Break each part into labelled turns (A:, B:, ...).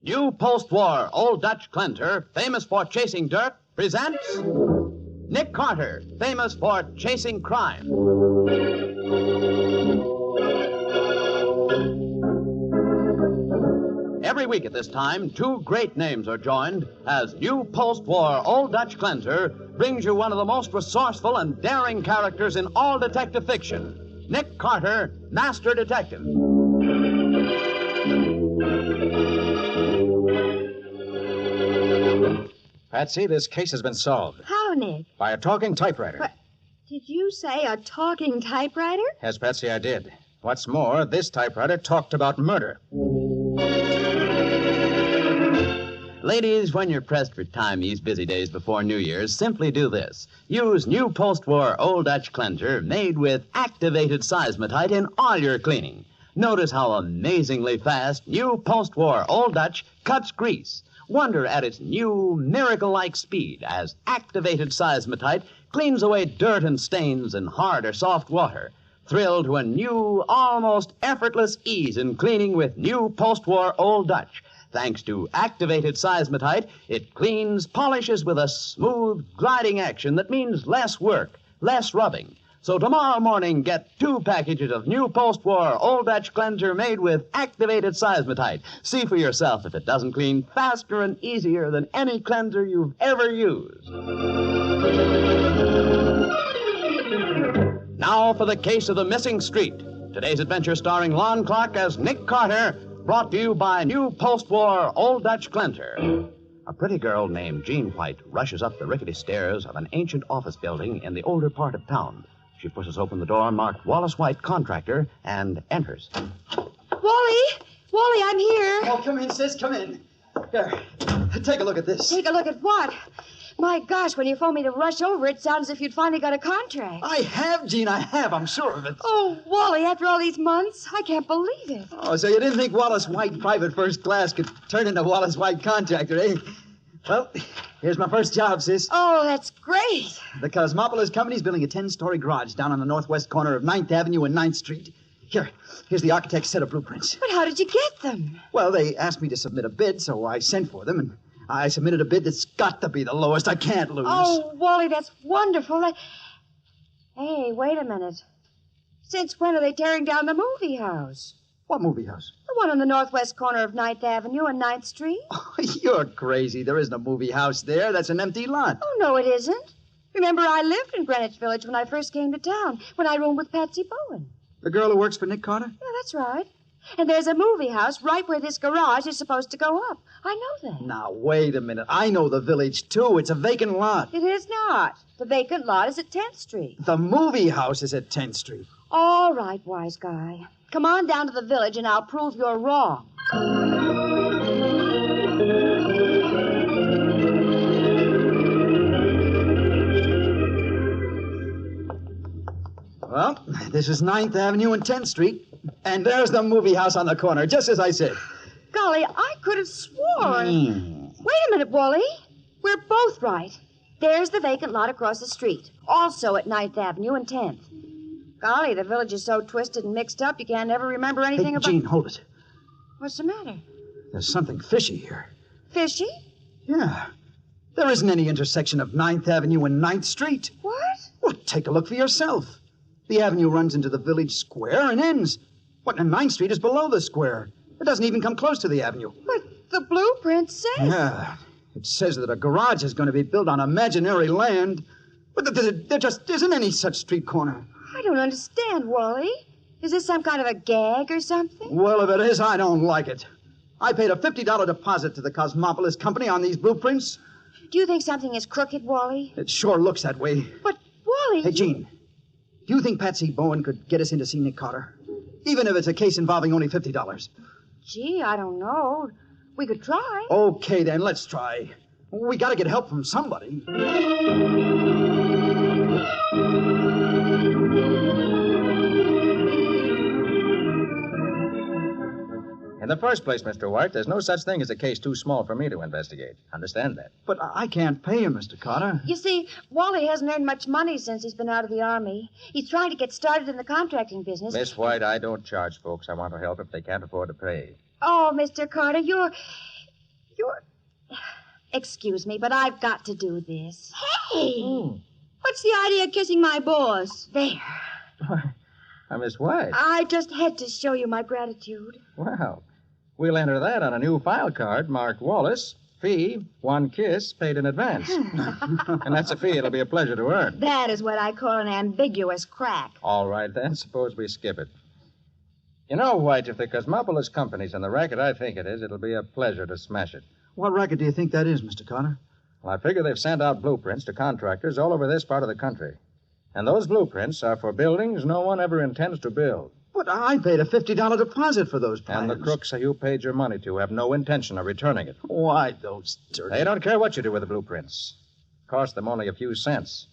A: New post-war Old Dutch cleanser, famous for chasing dirt, presents Nick Carter, famous for chasing crime. Every week at this time, two great names are joined as new post-war Old Dutch cleanser brings you one of the most resourceful and daring characters in all detective fiction, Nick Carter, Master Detective.
B: Patsy, this case has been solved.
C: How, Nick?
B: By a talking typewriter.
C: What? Did you say a talking typewriter?
B: Yes, Patsy, I did. What's more, this typewriter talked about murder.
A: Ladies, when you're pressed for time these busy days before New Year's, simply do this. Use new post-war Old Dutch cleanser made with activated seismotite in all your cleaning. Notice how amazingly fast new post-war Old Dutch cuts grease. Wonder at its new miracle-like speed as activated seismotite cleans away dirt and stains in hard or soft water. Thrill to a new, almost effortless ease in cleaning with new post-war Old Dutch. Thanks to activated seismotite, it cleans, polishes with a smooth, gliding action that means less work, less rubbing. So tomorrow morning, get 2 packages of new post-war Old Dutch cleanser made with activated seismotite. See for yourself if it doesn't clean faster and easier than any cleanser you've ever used. Now for the case of the missing street. Today's adventure starring Lon Clark as Nick Carter, brought to you by new post-war Old Dutch cleanser. A pretty girl named Jean White rushes up the rickety stairs of an ancient office building in the older part of town. She pushes open the door marked Wallace White, Contractor, and enters.
C: Wally! Wally, I'm here.
D: Oh, come in, sis, come in. Here, take a look at this.
C: Take a look at what? My gosh, when you phoned me to rush over, it sounds as if you'd finally got a contract.
D: I have, Jean, I have. I'm sure of it.
C: Oh, Wally, after all these months, I can't believe it.
D: Oh, so you didn't think Wallace White Private First Class could turn into Wallace White Contractor, eh? Well, here's my first job, sis.
C: Oh, that's great.
D: The Cosmopolis Company's building a 10-story garage down on the northwest corner of 9th Avenue and 9th Street. Here's the architect's set of blueprints.
C: But how did you get them?
D: Well, they asked me to submit a bid, so I sent for them, and I submitted a bid that's got to be the lowest. I can't lose.
C: Oh, Wally, that's wonderful. Hey, wait a minute. Since when are they tearing down the movie house?
D: What movie house?
C: The one on the northwest corner of 9th Avenue and 9th Street.
D: Oh, you're crazy. There isn't a movie house there. That's an empty lot.
C: Oh, no, it isn't. Remember, I lived in Greenwich Village when I first came to town, when I roomed with Patsy Bowen.
D: The girl who works for Nick Carter?
C: Yeah, that's right. And there's a movie house right where this garage is supposed to go up. I know that.
D: Now, wait a minute. I know the village, too. It's a vacant lot.
C: It is not. The vacant lot is at 10th Street.
D: The movie house is at 10th Street.
C: All right, wise guy. Come on down to the village and I'll prove you're wrong.
D: Well, this is 9th Avenue and 10th Street. And there's the movie house on the corner, just as I said.
C: Golly, I could have sworn. Wait a minute, Wally. We're both right. There's the vacant lot across the street, also at 9th Avenue and 10th. Golly, the village is so twisted and mixed up, you can't ever remember anything about...
D: Jean, hold it.
C: What's the matter?
D: There's something fishy here.
C: Fishy?
D: Yeah. There isn't any intersection of 9th Avenue and 9th Street.
C: What?
D: Well, take a look for yourself. The avenue runs into the village square and ends. What, and 9th Street is below the square. It doesn't even come close to the avenue.
C: But the blueprint says...
D: Yeah. It says that a garage is going to be built on imaginary land. But there just isn't any such street corner.
C: I don't understand, Wally. Is this some kind of a gag or something?
D: Well, if it is, I don't like it. I paid a $50 deposit to the Cosmopolis Company on these blueprints.
C: Do you think something is crooked, Wally?
D: It sure looks that way.
C: But, Wally...
D: Hey, Jean, do you think Patsy Bowen could get us in to see Nick Carter? Even if it's a case involving only $50.
C: Gee, I don't know. We could try.
D: Okay, then, let's try. We got to get help from somebody.
B: In the first place, Mr. White, there's no such thing as a case too small for me to investigate. Understand that?
D: But I can't pay him, Mr. Carter.
C: You see, Wally hasn't earned much money since he's been out of the Army. He's trying to get started in the contracting business.
B: Miss White, I don't charge folks I want to help if they can't afford to pay.
C: Oh, Mr. Carter, You're... Excuse me, but I've got to do this. Hey! What's the idea of kissing my boss? There.
B: Miss White.
C: I just had to show you my gratitude.
B: Well, we'll enter that on a new file card marked Wallace. Fee, 1 kiss, paid in advance. And that's a fee it'll be a pleasure to earn.
C: That is what I call an ambiguous crack.
B: All right, then. Suppose we skip it. You know, White, if the Cosmopolis Company's in the racket I think it is, it'll be a pleasure to smash it.
D: What racket do you think that is, Mr. Carter?
B: Well, I figure they've sent out blueprints to contractors all over this part of the country. And those blueprints are for buildings no one ever intends to build.
D: But I paid a $50 deposit for those plans.
B: And the crooks you paid your money to have no intention of returning it.
D: Why, those dirty...
B: They don't care what you do with the blueprints. Cost them only a few cents.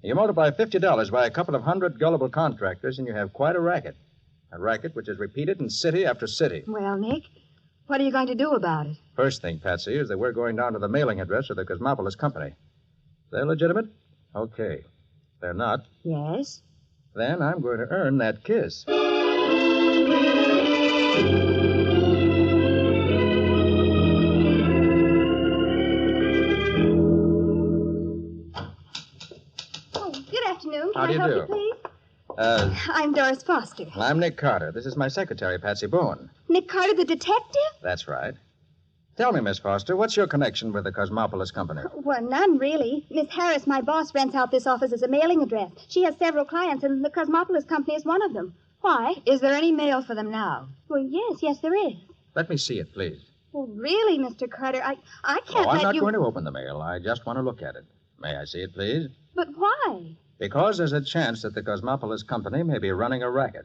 B: You multiply $50 by a couple of hundred gullible contractors, and you have quite a racket. A racket which is repeated in city after city.
C: Well, Nick, what are you going to do about it?
B: First thing, Patsy, is that we're going down to the mailing address of the Cosmopolis Company. They're legitimate? Okay. They're not?
C: Yes?
B: Then I'm going to earn that kiss.
C: Oh, good afternoon.
B: How do you
C: Can I help
B: do?
C: you, please? I'm Doris Foster.
B: I'm Nick Carter. This is my secretary, Patsy Bowen.
C: Nick Carter, the detective?
B: That's right. Tell me, Miss Foster, what's your connection with the Cosmopolis Company?
C: Well, none, really. Miss Harris, my boss, rents out this office as a mailing address. She has several clients, and the Cosmopolis Company is one of them. Why?
E: Is there any mail for them now?
C: Well, yes, there is.
B: Let me see it, please.
C: Well, really, Mr. Carter, I can't
B: I'm
C: let
B: not
C: you...
B: going to open the mail. I just want to look at it. May I see it, please?
C: But why?
B: Because there's a chance that the Cosmopolis Company may be running a racket.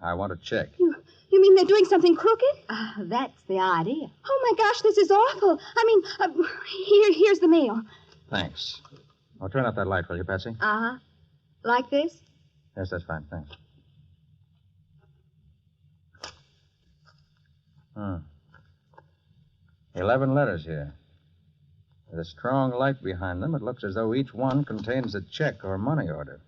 B: I want to check.
C: You mean they're doing something crooked?
E: That's the idea.
C: Oh, my gosh, this is awful. I mean, here's the mail.
B: Thanks. I'll turn off that light, will you, Patsy?
E: Uh-huh. Like this?
B: Yes, that's fine. Thanks. 11 letters here. With a strong light behind them, it looks as though each one contains a check or money order.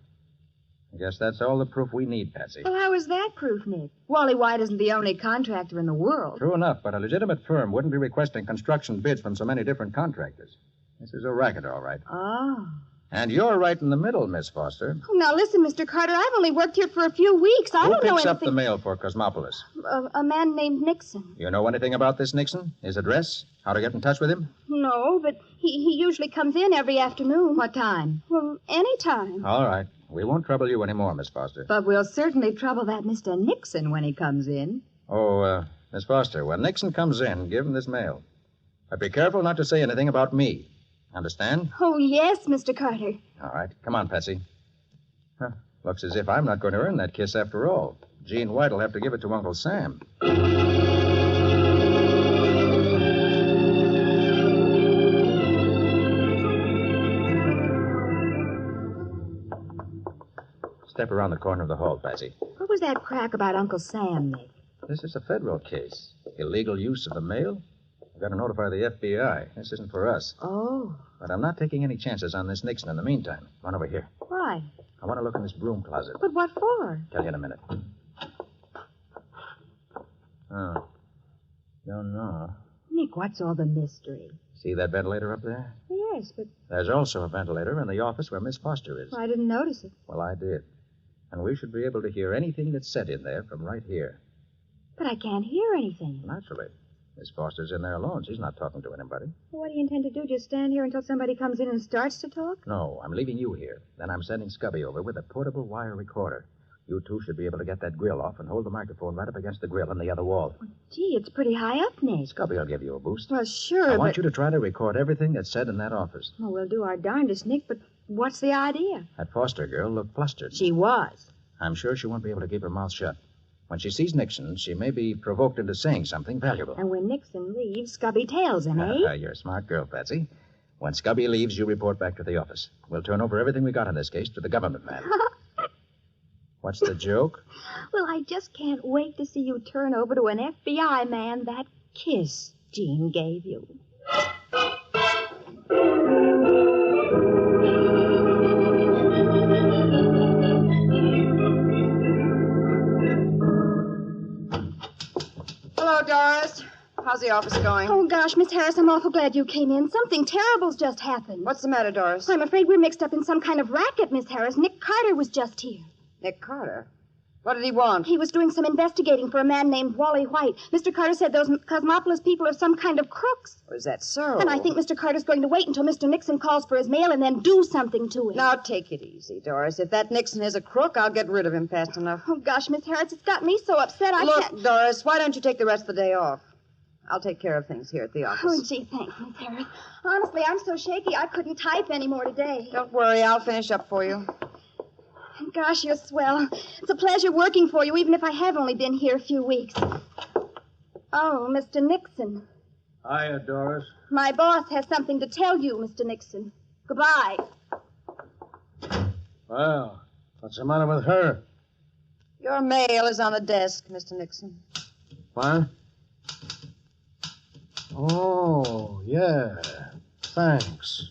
B: I guess that's all the proof we need, Patsy.
E: Well, how is that proof, Nick? Wally White isn't the only contractor in the world.
B: True enough, but a legitimate firm wouldn't be requesting construction bids from so many different contractors. This is a racket, all right.
E: Oh.
B: And you're right in the middle, Miss Foster.
C: Oh, now, listen, Mr. Carter, I've only worked here for a few weeks. I
B: Who
C: don't know
B: picks
C: anything...
B: up the mail for Cosmopolis?
C: A man named Nixon.
B: You know anything about this Nixon? His address? How to get in touch with him?
C: No, but he usually comes in every afternoon.
E: What time?
C: Well, any time.
B: All right. We won't trouble you anymore, Miss Foster.
E: But we'll certainly trouble that Mr. Nixon when he comes in.
B: Oh, Miss Foster, when Nixon comes in, give him this mail. But be careful not to say anything about me. Understand?
C: Oh, yes, Mr. Carter.
B: All right. Come on, Patsy. Huh. Looks as if I'm not going to earn that kiss after all. Gene White will have to give it to Uncle Sam. Step around the corner of the hall, Patsy.
E: What was that crack about Uncle Sam, Nick?
B: This is a federal case. Illegal use of the mail. I've got to notify the FBI. This isn't for us.
E: Oh.
B: But I'm not taking any chances on this Nixon in the meantime. Run over here.
E: Why?
B: I want to look in this broom closet.
E: But what for?
B: Tell you in a minute. Oh. Don't know.
E: Nick, what's all the mystery?
B: See that ventilator up there?
E: Yes, but
B: There's also a ventilator in the office where Miss Foster is.
E: I didn't notice it.
B: Well, I did. And we should be able to hear anything that's said in there from right here.
E: But I can't hear anything.
B: Naturally. Miss Foster's in there alone. She's not talking to anybody.
E: What do you intend to do? Just stand here until somebody comes in and starts to talk?
B: No, I'm leaving you here. Then I'm sending Scubby over with a portable wire recorder. You two should be able to get that grill off and hold the microphone right up against the grill in the other wall.
E: Gee, it's pretty high up, Nick.
B: Scubby will give you a boost.
E: Well, sure,
B: I want
E: but...
B: you to try to record everything that's said in that office.
E: Well, we'll do our darndest, Nick, but what's the idea?
B: That Foster girl looked flustered.
E: She was.
B: I'm sure she won't be able to keep her mouth shut. When she sees Nixon, she may be provoked into saying something valuable.
E: And when Nixon leaves, Scubby tails him, eh?
B: You're a smart girl, Patsy. When Scubby leaves, you report back to the office. We'll turn over everything we got in this case to the government man. What's the joke?
E: Well, I just can't wait to see you turn over to an FBI man that kiss Gene gave you.
C: Hello, Doris. How's the office going?
E: Oh, gosh, Miss Harris, I'm awful glad you came in. Something terrible's just happened.
C: What's the matter, Doris?
E: I'm afraid we're mixed up in some kind of racket, Miss Harris. Nick Carter was just here.
C: Nick Carter? What did he want?
E: He was doing some investigating for a man named Wally White. Mr. Carter said those Cosmopolis people are some kind of crooks.
C: Oh, is that so?
E: And I think Mr. Carter's going to wait until Mr. Nixon calls for his mail and then do something to him.
C: Now, take it easy, Doris. If that Nixon is a crook, I'll get rid of him fast enough.
E: Oh, gosh, Miss Harris, it's got me so upset I
C: Look,
E: can't...
C: Doris, why don't you take the rest of the day off? I'll take care of things here at the office.
E: Oh, gee, thanks, Miss Harris. Honestly, I'm so shaky I couldn't type anymore today.
C: Don't worry, I'll finish up for you.
E: Gosh, you're swell. It's a pleasure working for you, even if I have only been here a few weeks. Oh, Mr. Nixon.
B: Hiya, Doris.
E: My boss has something to tell you, Mr. Nixon. Goodbye.
B: Well, what's the matter with her?
C: Your mail is on the desk, Mr. Nixon.
B: What? Oh, yeah. Thanks.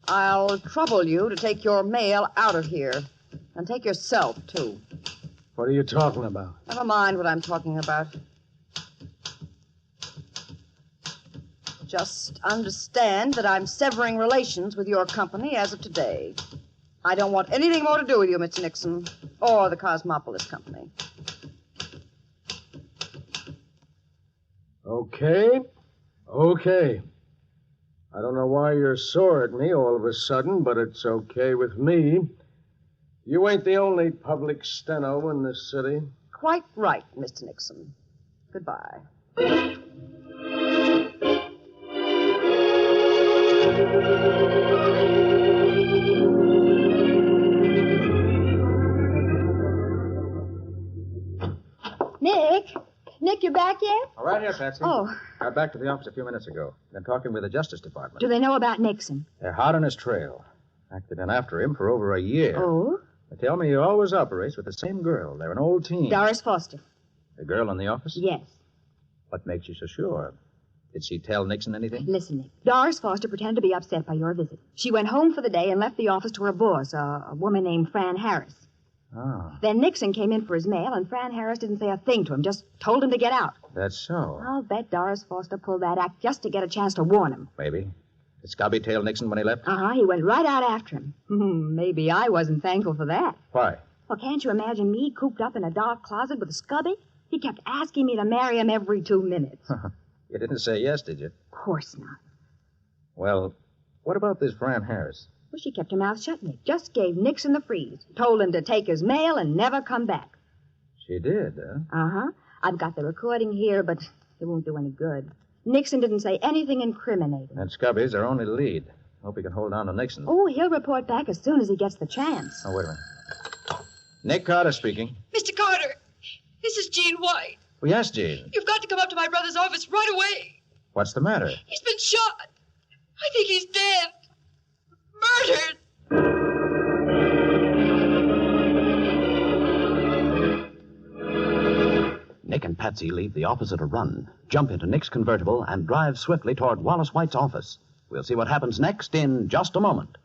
C: I'll trouble you to take your mail out of here. And take yourself, too.
B: What are you talking about?
C: Never mind what I'm talking about. Just understand that I'm severing relations with your company as of today. I don't want anything more to do with you, Mr. Nixon, or the Cosmopolis Company.
B: Okay. I don't know why you're sore at me all of a sudden, but it's okay with me. You ain't the only public steno in this city.
C: Quite right, Mr. Nixon. Goodbye.
E: Nick, you back yet?
B: All right here, Patsy.
E: Oh.
B: Got back to the office a few minutes ago. Been talking with the Justice Department.
E: Do they know about Nixon?
B: They're hot on his trail. In fact, they've been after him for over a year.
E: Oh?
B: They tell me he always operates with the same girl. They're an old team.
E: Doris Foster.
B: The girl in the office?
E: Yes.
B: What makes you so sure? Did she tell Nixon anything?
E: Listen, Nick. Doris Foster pretended to be upset by your visit. She went home for the day and left the office to her boss, a woman named Fran Harris.
B: Oh,
E: Then Nixon came in for his mail, and Fran Harris didn't say a thing to him, just told him to get out.
B: that's so.
E: I'll bet Doris Foster pulled that act just to get a chance to warn him.
B: Maybe. Did Scobby tail Nixon when he left?
E: Uh-huh, he went right out after him. Maybe I wasn't thankful for that.
B: Why?
E: Well, can't you imagine me cooped up in a dark closet with a scubby? He kept asking me to marry him every 2 minutes.
B: You didn't say yes, did you?
E: Of course not.
B: Well, what about this Fran Harris?
E: Well, she kept her mouth shut, Nick. Just gave Nixon the freeze. Told him to take his mail and never come back.
B: She did, huh?
E: Uh-huh. I've got the recording here, but it won't do any good. Nixon didn't say anything incriminating.
B: And Scubby's our only lead. Hope he can hold on to Nixon.
E: Oh, he'll report back as soon as he gets the chance.
B: Oh, wait a minute. Nick Carter speaking.
F: Mr. Carter, this is Jean White.
B: Oh, yes, Jean.
F: You've got to come up to my brother's office right away.
B: What's the matter?
F: He's been shot. I think he's dead. Murdered.
A: Nick and Patsy leave the office at a run, jump into Nick's convertible, and drive swiftly toward Wallace White's office. We'll see what happens next in just a moment.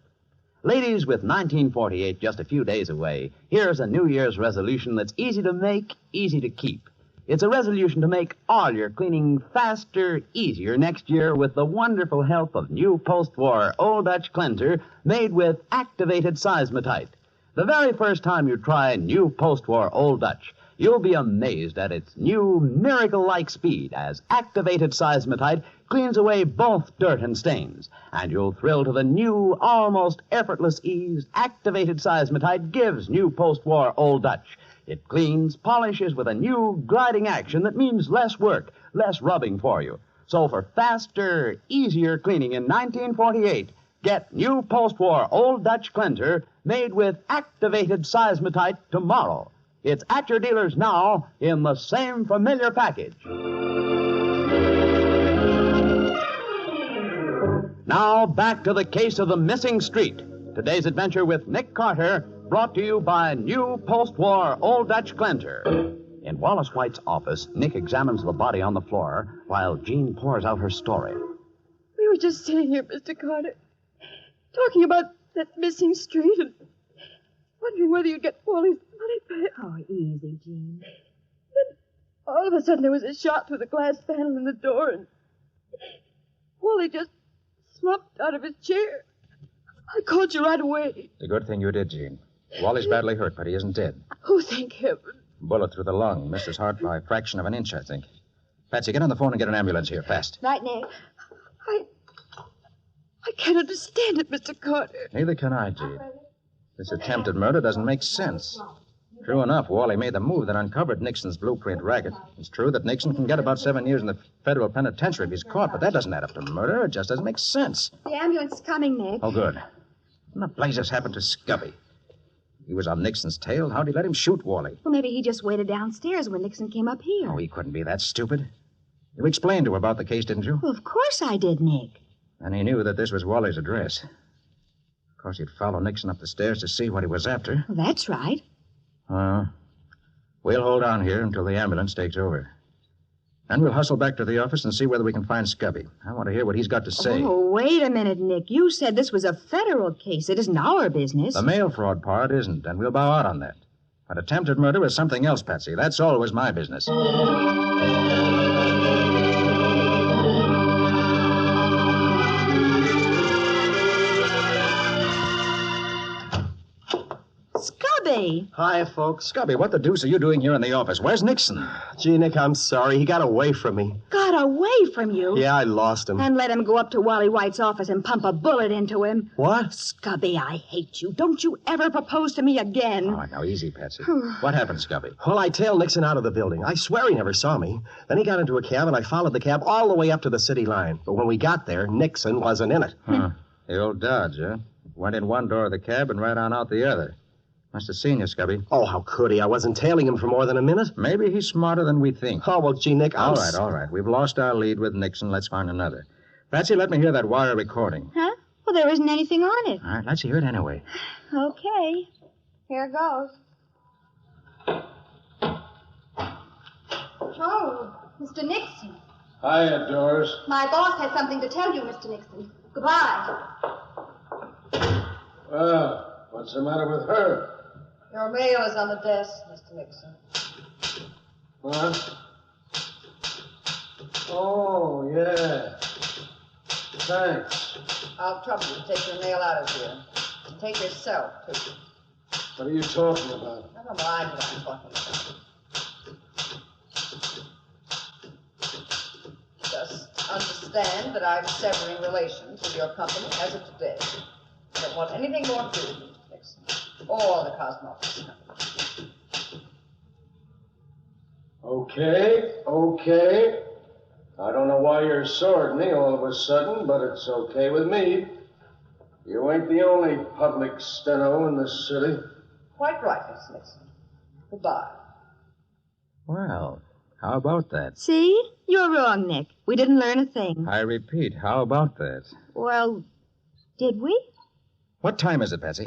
A: Ladies, with 1948 just a few days away, here's a New Year's resolution that's easy to make, easy to keep. It's a resolution to make all your cleaning faster, easier next year with the wonderful help of new post-war Old Dutch cleanser made with activated seismotite. The very first time you try new post-war Old Dutch, you'll be amazed at its new miracle-like speed as activated seismotite cleans away both dirt and stains. And you'll thrill to the new, almost effortless ease activated seismotite gives new post-war Old Dutch. It cleans, polishes with a new gliding action that means less work, less rubbing for you. So for faster, easier cleaning in 1948, get new post-war Old Dutch cleanser made with activated seismotite tomorrow. It's at your dealers now in the same familiar package. Now back to the case of the missing street. Today's adventure with Nick Carter, brought to you by new post-war Old Dutch cleanser. In Wallace White's office, Nick examines the body on the floor while Jean pours out her story.
F: We were just sitting here, Mr. Carter, talking about that missing street and wondering whether you'd get Wally's money back.
E: Oh, easy, Jean.
F: Then all of a sudden there was a shot through the glass panel in the door, and Wally just slumped out of his chair. I called you right away.
B: It's a good thing you did, Jean. Wally's badly hurt, but he isn't dead.
F: Oh, thank heaven.
B: Bullet through the lung. Missed his heart by a fraction of an inch, I think. Patsy, get on the phone and get an ambulance here, fast.
C: Right, Nick.
F: I can't understand it, Mr. Carter.
B: Neither can I, Jean. This attempted murder doesn't make sense. True enough, Wally made the move that uncovered Nixon's blueprint racket. It's true that Nixon can get about 7 years in the federal penitentiary if he's caught, but that doesn't add up to murder. It just doesn't make sense.
C: The ambulance is coming, Nick.
B: Oh, good. What the blazes happened to Scubby? He was on Nixon's tail. How'd he let him shoot Wally?
C: Well, maybe he just waited downstairs when Nixon came up here.
B: Oh, he couldn't be that stupid. You explained to him about the case, didn't you?
C: Well, of course I did, Nick.
B: And he knew that this was Wally's address. Of course, he'd follow Nixon up the stairs to see what he was after.
C: Well, that's right.
B: We'll hold on here until the ambulance takes over. Then we'll hustle back to the office and see whether we can find Scubby. I want to hear what he's got to say.
C: Oh, wait a minute, Nick. You said this was a federal case. It isn't our business.
B: The mail fraud part isn't, and we'll bow out on that. But attempted murder is something else, Patsy. That's always my business.
C: Scubby!
G: Hi, folks.
B: Scubby, what the deuce are you doing here in the office? Where's Nixon?
G: Gee, Nick, I'm sorry. He got away from me.
C: Got away from you?
G: Yeah, I lost him.
C: And let him go up to Wally White's office and pump a bullet into him.
G: What?
C: Scubby, I hate you. Don't you ever propose to me again.
B: All right, now, easy, Patsy. What happened, Scubby?
G: Well, I tailed Nixon out of the building. I swear he never saw me. Then he got into a cab, and I followed the cab all the way up to the city line. But when we got there, Nixon wasn't in it.
B: The old Dodge, huh? Went in one door of the cab and right on out the other. Must have seen you, Scubby.
G: Oh, how could he? I wasn't tailing him for more than a minute.
B: Maybe he's smarter than we think.
G: Oh, well, gee, Nick,
B: All right. We've lost our lead with Nixon. Let's find another. Patsy, let me hear that wire recording.
C: Huh? Well, there isn't anything on it.
B: All right, let's hear it anyway.
C: Okay. Here goes. Oh, Mr. Nixon.
H: Hiya, Doris.
E: My boss has something to tell you, Mr. Nixon. Goodbye.
H: Well, what's the matter with her?
I: Your mail is on the desk, Mr. Nixon.
H: What? Oh, yeah. Thanks.
I: I'll trouble you to take your mail out of here. And take yourself, too.
H: What are you talking about?
I: Never mind what I'm talking about. Just understand that I'm severing relations with your company as of today. I don't want anything more to do with you, Mr. Nixon. Or the cosmetics company.
H: Okay. I don't know why you're sore at me all of a sudden, but it's okay with me. You ain't the only public steno in this city.
I: Quite right, Mr. Nixon. Goodbye.
B: Well, how about that?
C: See? You're wrong, Nick. We didn't learn a thing.
B: I repeat, how about that?
C: Well, did we?
B: What time is it, Patsy?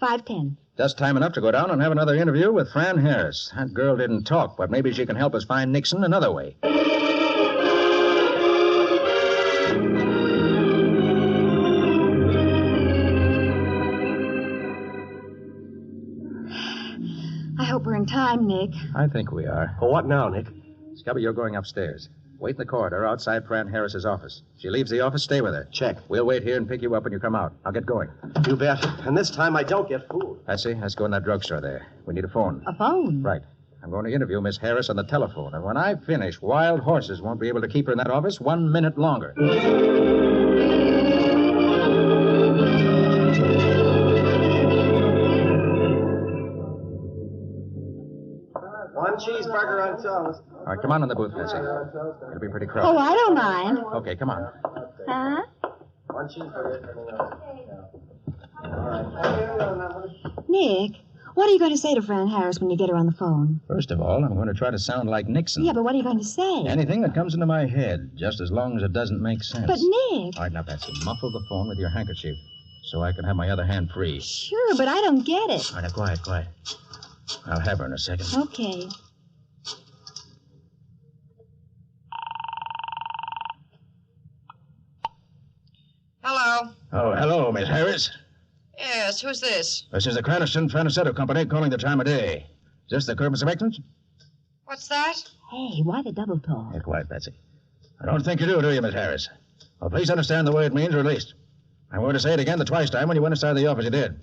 C: 5:10.
B: Just time enough to go down and have another interview with Fran Harris. That girl didn't talk, but maybe she can help us find Nixon another way.
C: I hope we're in time, Nick.
B: I think we are.
G: Well, what now, Nick?
B: Scubby, you're going upstairs. Wait in the corridor outside Fran Harris's office. If she leaves the office, stay with her.
G: Check.
B: We'll wait here and pick you up when you come out. I'll get going.
G: You bet. And this time I don't get fooled.
B: Patsy, let's go in that drugstore there. We need a phone.
C: A phone?
B: Right. I'm going to interview Miss Harris on the telephone, and when I finish, wild horses won't be able to keep her in that office 1 minute longer.
G: One cheeseburger on toast.
B: All right, come on in the booth, Patsy. It'll be pretty
C: Oh,
B: crowded.
C: I don't mind.
B: Okay, come on.
C: Huh?
G: One cheeseburger. All right.
C: Nick, what are you going to say to Fran Harris when you get her on the phone?
B: First of all, I'm going to try to sound like Nixon.
C: Yeah, but what are you going to say?
B: Anything that comes into my head, just as long as it doesn't make sense.
C: But, Nick...
B: All right, now, Patsy, muffle the phone with your handkerchief so I can have my other hand free.
C: Sure, but I don't get it.
B: All right, now, quiet. I'll have her in a second.
C: Okay.
I: Hello.
B: Oh, hello, Miss Harris.
I: Yes, who's this?
B: This is the Craniston Fanisetto Company calling the time of day. Is this the Kermis of Excellence?
I: What's that?
C: Hey, why the double talk?
B: Hey, quiet, Betsy. I don't think you do you, Miss Harris? Well, please understand the way it means, or at least. I'm going to say it again the twice time when you went inside the office. You did.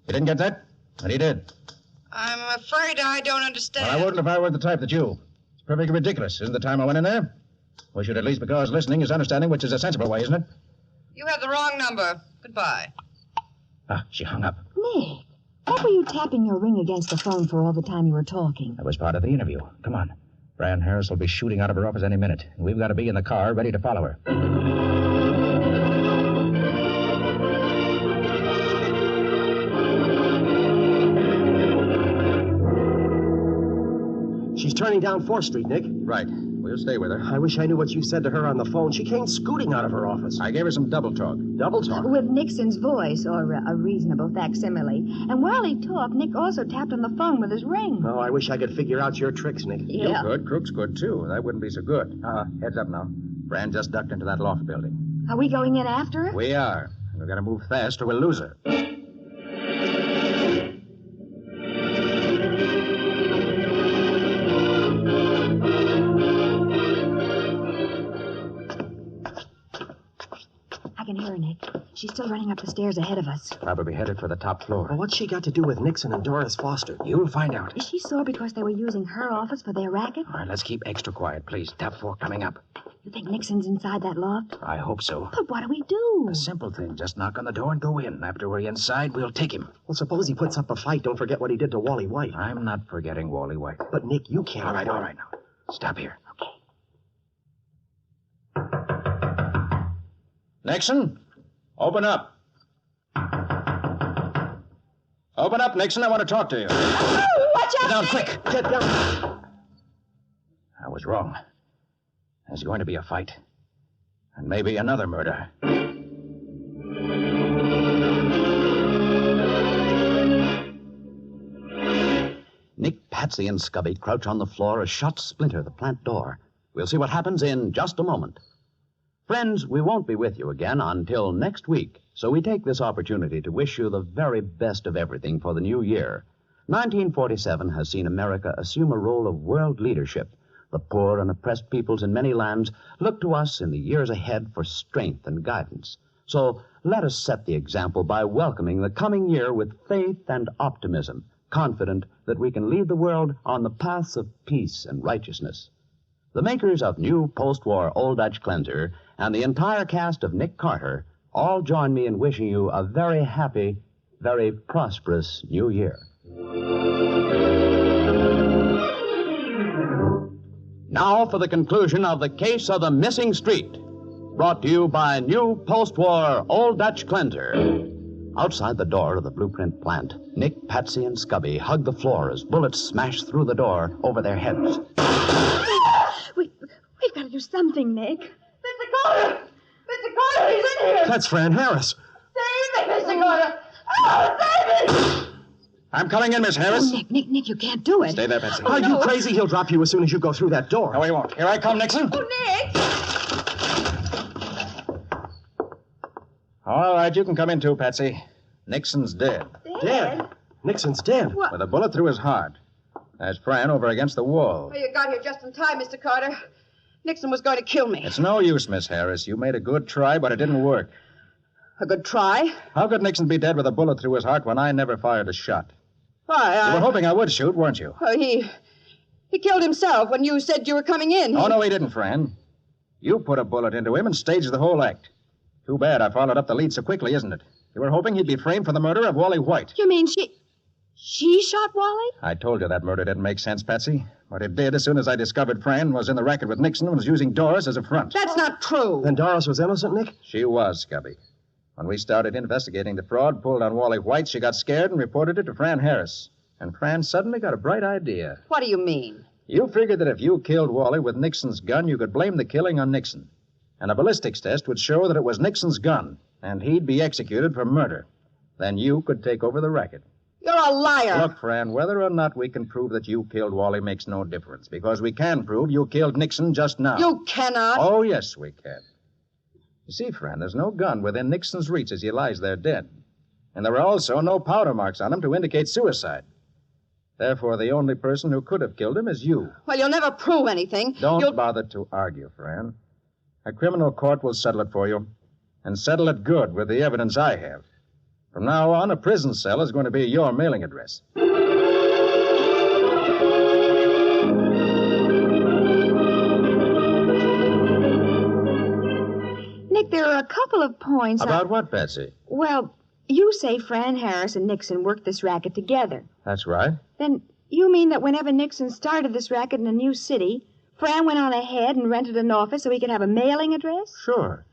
B: You didn't get that? And he did.
I: I'm afraid I don't understand.
B: Well, I wouldn't if I were the type that you. It's perfectly ridiculous. Isn't the time I went in there? We should at least, because listening is understanding, which is a sensible way, isn't it?
I: You have the wrong number. Goodbye.
B: Ah, she hung up.
C: Nick, what were you tapping your ring against the phone for all the time you were talking?
B: That was part of the interview. Come on. Fran Harris will be shooting out of her office any minute, and we've got to be in the car ready to follow her.
G: She's turning down 4th Street, Nick.
B: Right. We'll stay with her.
G: I wish I knew what you said to her on the phone. She came scooting out of her office.
B: I gave her some double talk.
G: Double talk?
C: With Nixon's voice, or a reasonable facsimile. And while he talked, Nick also tapped on the phone with his ring.
G: Oh, I wish I could figure out your tricks, Nick.
C: Yeah.
B: You could. Crooks could, too. That wouldn't be so good. Heads up now. Fran just ducked into that loft building.
C: Are we going in after her?
B: We are. And we've got to move fast or we'll lose her.
C: I can hear her, Nick. She's still running up the stairs ahead of us.
B: Probably headed for the top floor.
G: Well, what's she got to do with Nixon and Doris Foster?
B: You'll find out.
C: Is she sore because they were using her office for their racket?
B: All right, let's keep extra quiet, please. Top floor coming up.
C: You think Nixon's inside that loft?
B: I hope so.
C: But what do we do?
B: A simple thing. Just knock on the door and go in. After we're inside, we'll take him.
G: Well, suppose he puts up a fight. Don't forget what he did to Wally White.
B: I'm not forgetting Wally White.
G: But, Nick, you can't.
B: All right now. Stop here.
C: Okay.
B: Nixon, open up. Open up, Nixon. I want to talk to you.
C: Oh, watch out!
B: Get down, quick.
G: Get down.
B: I was wrong. There's going to be a fight. And maybe another murder.
A: Nick, Patsy, and Scubby crouch on the floor as shots splinter the plant door. We'll see what happens in just a moment. Friends, we won't be with you again until next week, so we take this opportunity to wish you the very best of everything for the new year. 1947 has seen America assume a role of world leadership. The poor and oppressed peoples in many lands look to us in the years ahead for strength and guidance. So let us set the example by welcoming the coming year with faith and optimism, confident that we can lead the world on the paths of peace and righteousness. The makers of new post-war Old Dutch Cleanser and the entire cast of Nick Carter all join me in wishing you a very happy, very prosperous new year. Now for the conclusion of the case of the missing street, brought to you by new post-war Old Dutch Cleanser. Outside the door of the blueprint plant, Nick, Patsy, and Scubby hug the floor as bullets smash through the door over their heads.
F: We've got to do something, Nick.
I: Mr. Carter! Mr. Carter, he's in here!
G: That's Fran Harris.
I: Save me, Mr. Carter! Oh, save me!
B: I'm coming in, Miss Harris.
C: Oh, Nick, you can't do it.
B: Stay there, Betsy.
G: Are you crazy? He'll drop you as soon as you go through that door.
B: No, he won't. Here I come, Nixon.
I: Oh, Nick!
B: All right, you can come in too, Patsy. Nixon's dead.
G: Dead? Nixon's dead.
I: What?
B: With a bullet through his heart. There's Fran over against the wall.
I: Oh, you got here just in time, Mr. Carter. Nixon was going to kill me.
B: It's no use, Miss Harris. You made a good try, but it didn't work.
I: A good try?
B: How could Nixon be dead with a bullet through his heart when I never fired a shot?
I: Why,
B: You were hoping I would shoot, weren't you?
I: He killed himself when you said you were coming in.
B: Oh, no, he didn't, Fran. You put a bullet into him and staged the whole act. Too bad I followed up the lead so quickly, isn't it? You were hoping he'd be framed for the murder of Wally White.
F: You mean she shot Wally?
B: I told you that murder didn't make sense, Patsy. But it did as soon as I discovered Fran was in the racket with Nixon and was using Doris as a front.
I: That's not true.
G: Then Doris was innocent, Nick?
B: She was, Scubby. When we started investigating the fraud pulled on Wally White, she got scared and reported it to Fran Harris. And Fran suddenly got a bright idea.
I: What do you mean?
B: You figured that if you killed Wally with Nixon's gun, you could blame the killing on Nixon. And a ballistics test would show that it was Nixon's gun, and he'd be executed for murder. Then you could take over the racket.
I: You're a liar.
B: Look, Fran, whether or not we can prove that you killed Wally makes no difference, because we can prove you killed Nixon just now.
I: You cannot.
B: Oh, yes, we can. You see, Fran, there's no gun within Nixon's reach as he lies there dead. And there are also no powder marks on him to indicate suicide. Therefore, the only person who could have killed him is you.
F: Well, you'll never prove anything.
B: Don't bother to argue, Fran. A criminal court will settle it for you, and settle it good with the evidence I have. From now on, a prison cell is going to be your mailing address.
C: Nick, there are a couple of points.
B: About what, Betsy?
C: Well, you say Fran Harris and Nixon worked this racket together.
B: That's right.
C: Then you mean that whenever Nixon started this racket in a new city, Fran went on ahead and rented an office so he could have a mailing address?
B: Sure.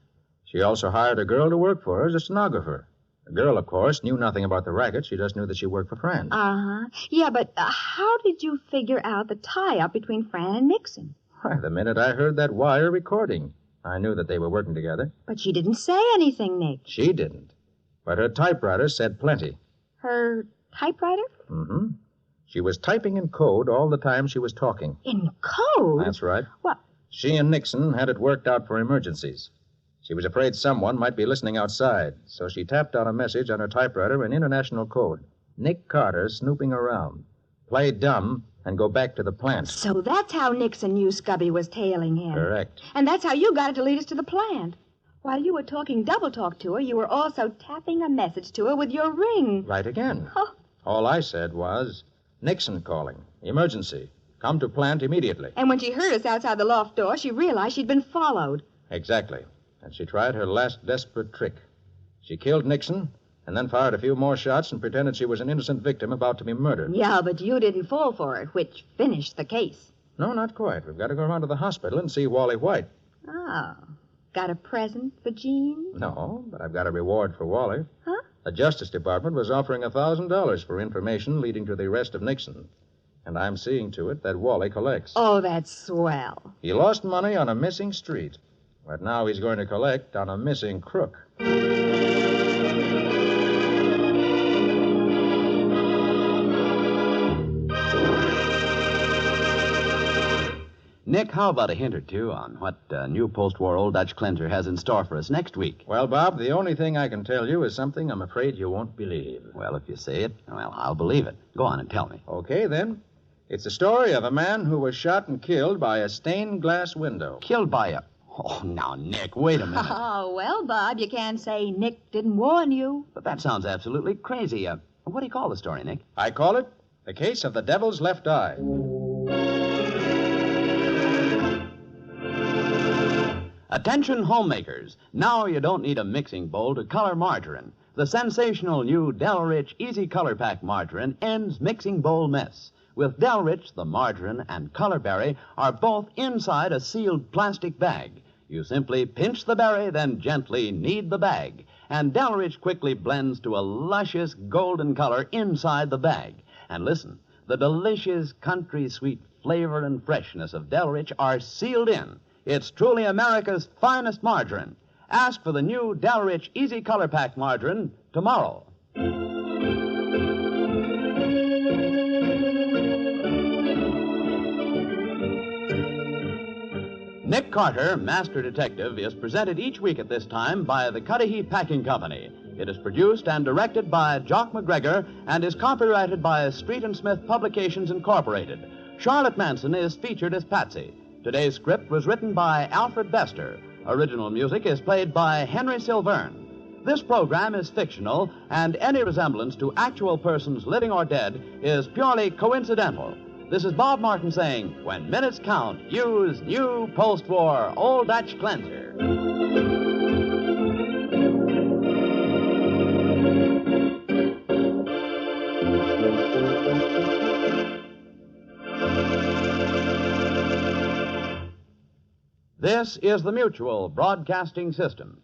B: She also hired a girl to work for her as a stenographer. The girl, of course, knew nothing about the racket. She just knew that she worked for Fran.
C: Uh-huh. Yeah, but how did you figure out the tie-up between Fran and Nixon?
B: Why, the minute I heard that wire recording, I knew that they were working together.
C: But she didn't say anything, Nick.
B: She didn't. But her typewriter said plenty.
C: Her typewriter?
B: Mm-hmm. She was typing in code all the time she was talking.
C: In code?
B: That's right.
C: What?
B: She and Nixon had it worked out for emergencies. She was afraid someone might be listening outside, so she tapped out a message on her typewriter in international code. Nick Carter snooping around. Play dumb and go back to the plant.
C: So that's how Nixon knew Scubby was tailing him.
B: Correct.
C: And that's how you got it to lead us to the plant. While you were talking double talk to her, you were also tapping a message to her with your ring.
B: Right again.
C: Oh.
B: All I said was, Nixon calling. Emergency. Come to plant immediately.
C: And when she heard us outside the loft door, she realized she'd been followed.
B: Exactly. And she tried her last desperate trick. She killed Nixon and then fired a few more shots and pretended she was an innocent victim about to be murdered.
C: Yeah, but you didn't fall for it, which finished the case.
B: No, not quite. We've got to go around to the hospital and see Wally White.
C: Oh. Got a present for Jean?
B: No, but I've got a reward for Wally.
C: Huh?
B: The Justice Department was offering $1,000 for information leading to the arrest of Nixon. And I'm seeing to it that Wally collects.
C: Oh, that's swell.
B: He lost money on a missing street. But now he's going to collect on a missing crook.
A: Nick, how about a hint or two on what new post-war Old Dutch cleanser has in store for us next week?
B: Well, Bob, the only thing I can tell you is something I'm afraid you won't believe.
A: Well, if you say it, well, I'll believe it. Go on and tell me.
B: Okay, then. It's the story of a man who was shot and killed by a stained glass window.
A: Killed by a... Oh, now, Nick, wait a minute.
C: Oh, well, Bob, you can't say Nick didn't warn you.
A: But that sounds absolutely crazy. What do you call the story, Nick?
B: I call it The Case of the Devil's Left Eye.
A: Attention, homemakers. Now you don't need a mixing bowl to color margarine. The sensational new Del Rich Easy Color Pack margarine ends mixing bowl mess. With Del Rich, the margarine and color berry are both inside a sealed plastic bag. You simply pinch the berry, then gently knead the bag. And Del Rich quickly blends to a luscious golden color inside the bag. And listen, the delicious country sweet flavor and freshness of Del Rich are sealed in. It's truly America's finest margarine. Ask for the new Del Rich Easy Color Pack margarine tomorrow. Nick Carter, Master Detective, is presented each week at this time by the Cudahy Packing Company. It is produced and directed by Jock McGregor and is copyrighted by Street and Smith Publications, Incorporated. Charlotte Manson is featured as Patsy. Today's script was written by Alfred Bester. Original music is played by Henry Silverne. This program is fictional, and any resemblance to actual persons living or dead is purely coincidental. This is Bob Martin saying, when minutes count, use new post-war Old Dutch cleanser. This is the Mutual Broadcasting System.